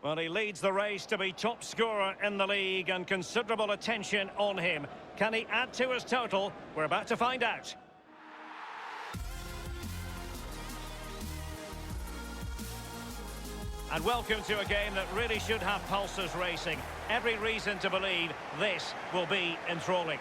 Well, he leads the race to be top scorer in the league and considerable attention on him. Can he add to his total? We're about to find out. And welcome to a game that really should have pulses racing. Every reason to believe this will be enthralling.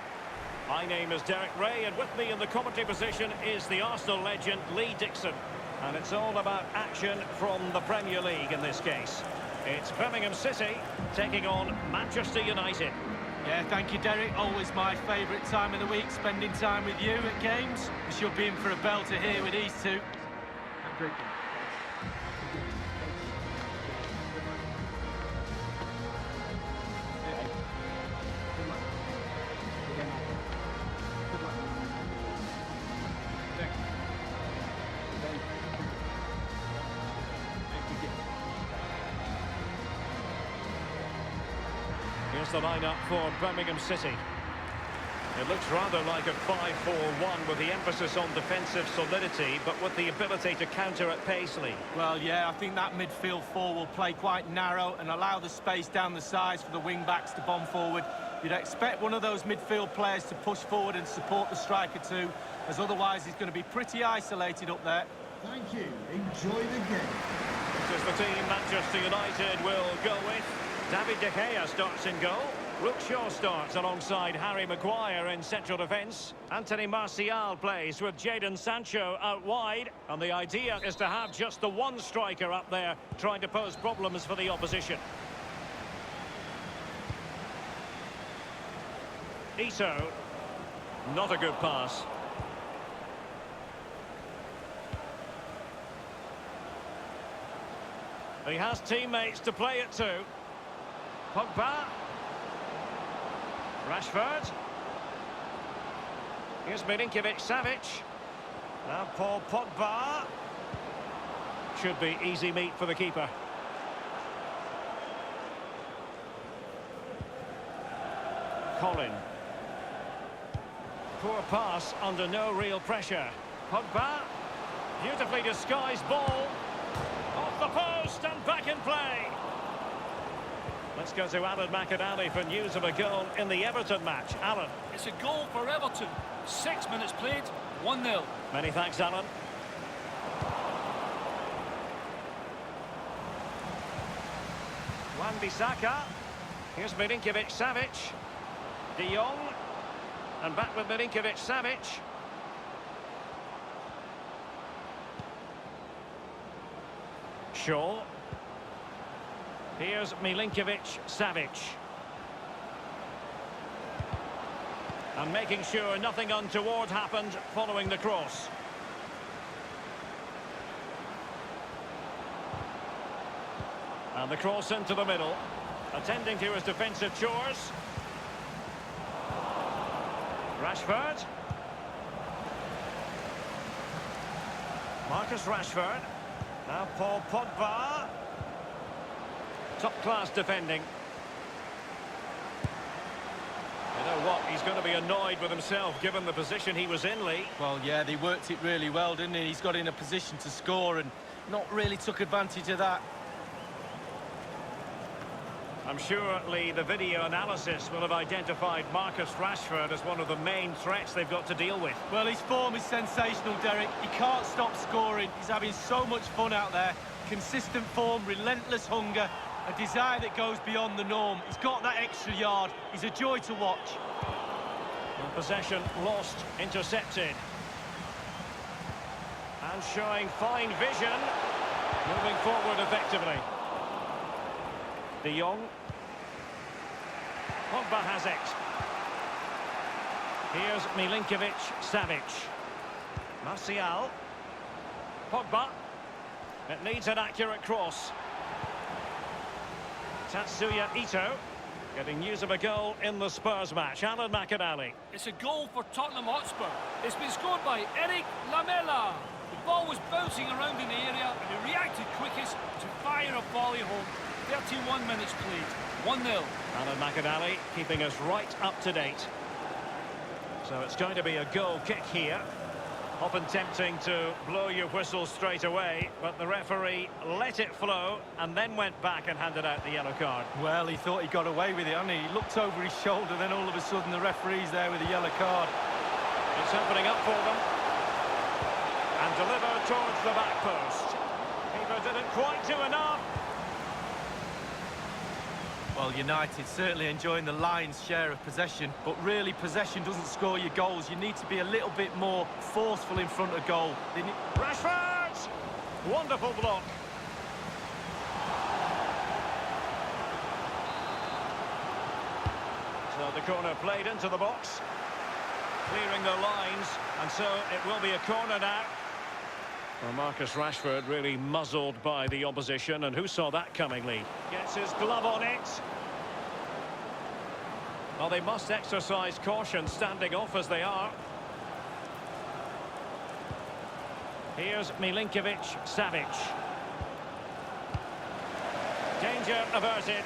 My name is Derek Ray, and with me in the commentary position is the Arsenal legend Lee Dixon. And it's all about action from the Premier League in this case. It's Birmingham City taking on Manchester United. Yeah, thank you, Derek. Always my favourite time of the week, spending time with you at games. We should be in for a belter here with these two. Here's the lineup for Birmingham City. It looks rather like a 5-4-1 with the emphasis on defensive solidity, but with the ability to counter at pace, Lee. Well, yeah, I think that midfield four will play quite narrow and allow the space down the sides for the wing-backs to bomb forward. You'd expect one of those midfield players to push forward and support the striker too, as otherwise he's going to be pretty isolated up there. Thank you. Enjoy the game. This is the team Manchester United will go with. David De Gea starts in goal. Luke Shaw starts alongside Harry Maguire in central defence. Anthony Martial plays with Jadon Sancho out wide. And the idea is to have just the one striker up there trying to pose problems for the opposition. Ito. Not a good pass. He has teammates to play it to. Pogba. Rashford. Here's Milinkovic-Savic. Now Paul Pogba. Should be easy meat for the keeper. Colin. Poor pass under no real pressure. Pogba. Beautifully disguised ball. Off the post and back in play. Let's go to Alan McAdally for news of a goal in the Everton match. Alan. It's a goal for Everton. 6 minutes played, 1-0. Many thanks, Alan. Wan-Bissaka. Here's Milinkovic-Savic. De Jong. And back with Milinkovic-Savic. Shaw. Here's Milinkovic-Savic. And making sure nothing untoward happened following the cross. And the cross into the middle. Attending to his defensive chores. Rashford. Marcus Rashford. Now Paul Pogba. Top-class defending. You know what? He's going to be annoyed with himself, given the position he was in, Lee. Well, yeah, they worked it really well, didn't he? He's got in a position to score and not really took advantage of that. I'm sure, Lee, the video analysis will have identified Marcus Rashford as one of the main threats they've got to deal with. Well, his form is sensational, Derek. He can't stop scoring. He's having so much fun out there. Consistent form, relentless hunger. A desire that goes beyond the norm. He's got that extra yard. He's a joy to watch. And possession lost, intercepted. And showing fine vision. Moving forward effectively. De Jong. Pogba has it. Here's Milinkovic-Savic. Martial. Pogba. It needs an accurate cross. Tatsuya Ito getting news of a goal in the Spurs match. Alan McAdally. It's a goal for Tottenham Hotspur. It's been scored by Eric Lamela. The ball was bouncing around in the area and he reacted quickest to fire a volley home. 31 minutes played, 1-0. Alan McAdally keeping us right up to date. So it's going to be a goal kick here. Often tempting to blow your whistle straight away, but the referee let it flow and then went back and handed out the yellow card. Well, he thought he got away with it, hadn't he? He looked over his shoulder, then all of a sudden the referee's there with a yellow card. It's opening up for them. And delivered towards the back post. Keeper didn't quite do enough. Well, United certainly enjoying the lion's share of possession, but really possession doesn't score your goals. You need to be a little bit more forceful in front of goal. Rashford! Wonderful block. So the corner played into the box. Clearing the lines, and so it will be a corner now. Well, Marcus Rashford really muzzled by the opposition, and who saw that coming, Lee? Gets his glove on it. Well, they must exercise caution standing off as they are. Here's Milinkovic-Savic. Danger averted.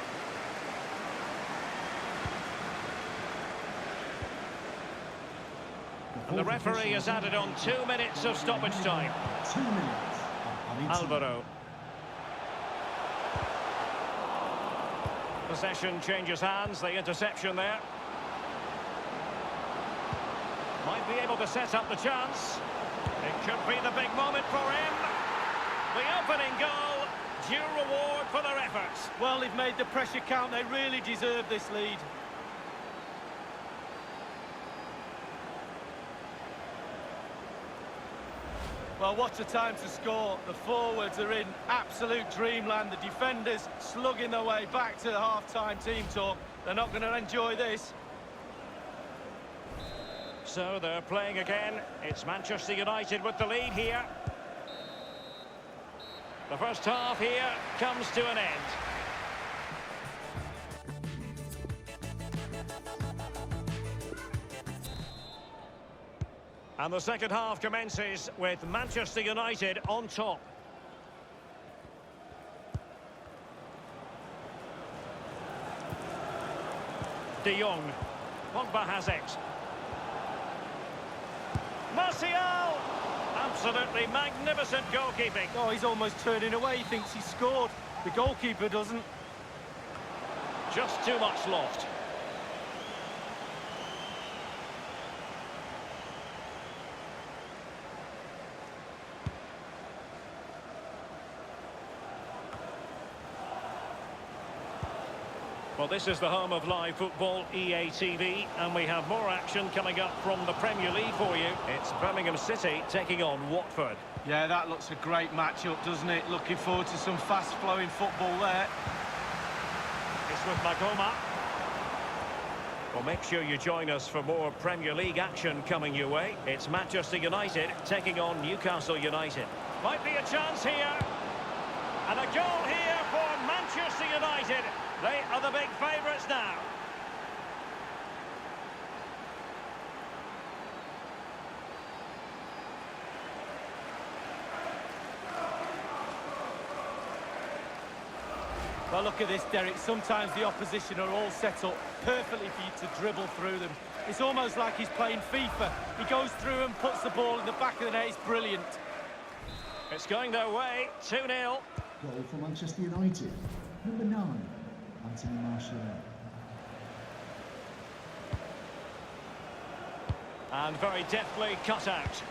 And the referee has added on 2 minutes of stoppage time. 2 minutes. Alvaro. Possession changes hands, the interception there. Might be able to set up the chance. It could be the big moment for him. The opening goal, due reward for their efforts. Well, they've made the pressure count. They really deserve this lead. Well, what a time to score. The forwards are in absolute dreamland. The defenders slugging their way back to the half-time team talk. They're not going to enjoy this. So they're playing again. It's Manchester United with the lead here. The first half here comes to an end. And the second half commences with Manchester United on top. De Jong. Pogba has it. Martial! Absolutely magnificent goalkeeping. Oh, he's almost turning away. He thinks he scored. The goalkeeper doesn't. Just too much loft. Well, this is the home of live football, EA TV, and we have more action coming up from the Premier League for you. It's Birmingham City taking on Watford. Yeah, that looks a great matchup, doesn't it? Looking forward to some fast-flowing football there. It's with Magoma. Well, make sure you join us for more Premier League action coming your way. It's Manchester United taking on Newcastle United. Might be a chance here. And a goal here for Manchester United. They are the big favourites now. Well, look at this, Derek. Sometimes the opposition are all set up perfectly for you to dribble through them. It's almost like he's playing FIFA. He goes through and puts the ball in the back of the net. It's brilliant. It's going their way, 2-0. Goal for Manchester United. Number 9, Anthony Martial. And very deftly cut out.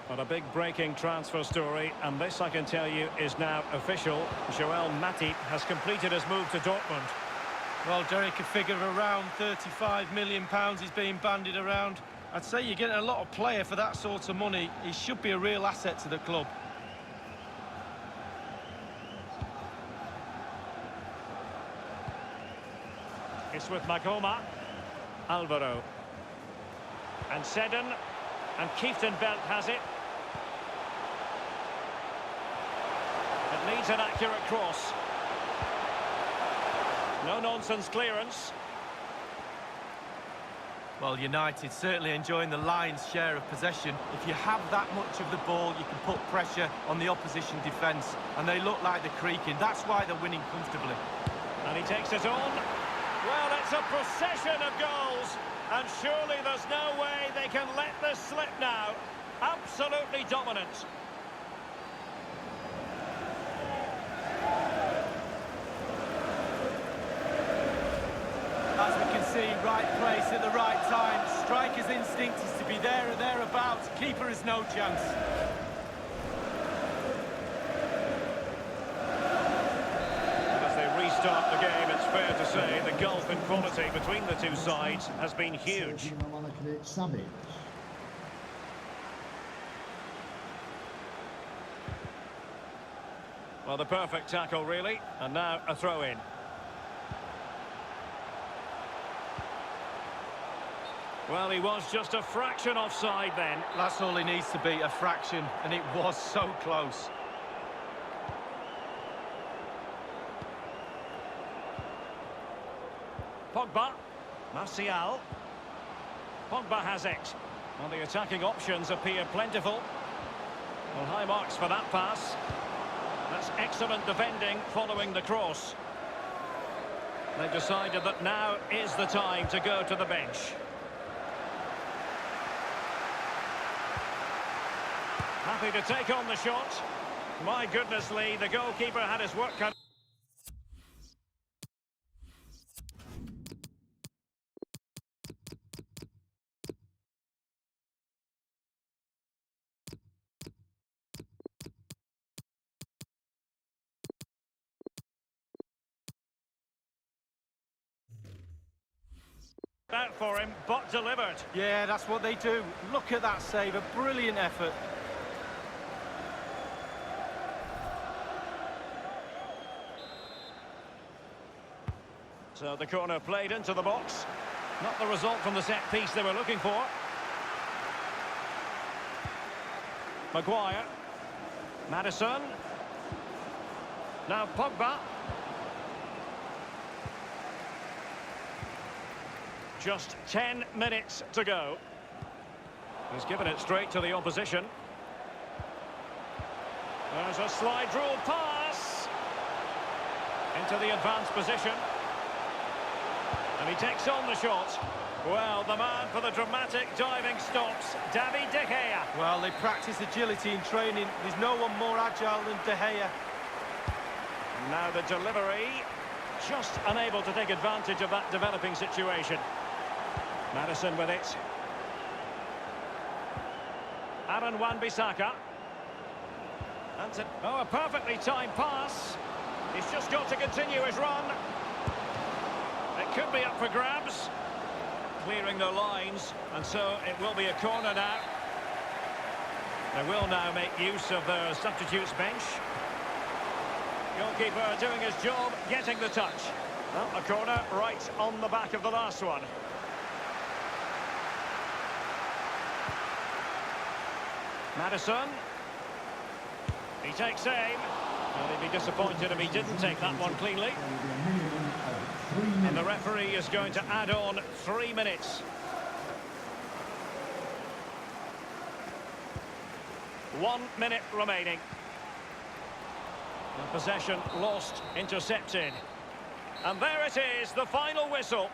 But a big breaking transfer story, and this, I can tell you, is now official. Joel Matip has completed his move to Dortmund. Well, Derek, a figure of around £35 million is being bandied around. I'd say you're getting a lot of player for that sort of money. He should be a real asset to the club. It's with Magoma. Alvaro. And Seddon. And Kieftenbelt has it. It needs an accurate cross. No-nonsense clearance. Well, United certainly enjoying the lion's share of possession. If you have that much of the ball, you can put pressure on the opposition defence. And they look like they're creaking. That's why they're winning comfortably. And he takes it on. Well, it's a procession of goals. And surely there's no way they can let this slip now. Absolutely dominant. As we can see, right place at the right time. Striker's instinct is to be there or thereabouts. Keeper has no chance. As they restart the game, it's fair to say the gulf in quality between the two sides has been huge. Well, the perfect tackle, really. And now a throw-in. Well, he was just a fraction offside then. That's all he needs to be, a fraction, and it was so close. Pogba. Martial. Pogba has it. Well, the attacking options appear plentiful. Well, high marks for that pass. That's excellent defending following the cross. They've decided that now is the time to go to the bench. Happy to take on the shot. My goodness, Lee, the goalkeeper had his work cut. Out for him, but delivered. Yeah, that's what they do. Look at that save, a brilliant effort. So the corner played into the box. Not the result from the set piece they were looking for. Maguire. Maddison. Now Pogba. Just 10 minutes to go. He's given it straight to the opposition. There's a slide rule pass. Into the advanced position. And he takes on the shot. Well, the man for the dramatic diving stops, David De Gea. Well, they practice agility in training. There's no one more agile than De Gea. Now the delivery. Just unable to take advantage of that developing situation. Maddison with it. Aaron Wan-Bissaka. Oh, a perfectly timed pass. He's just got to continue his run. It could be up for grabs. Clearing the lines, and so it will be a corner now. They will now make use of their substitutes bench. Goalkeeper doing his job, getting the touch. Well, a corner right on the back of the last one. Maddison. He takes aim. And he'd be disappointed if he didn't take that one cleanly. And the referee is going to add on 3 minutes. 1 minute remaining. The possession lost, intercepted. And there it is, the final whistle.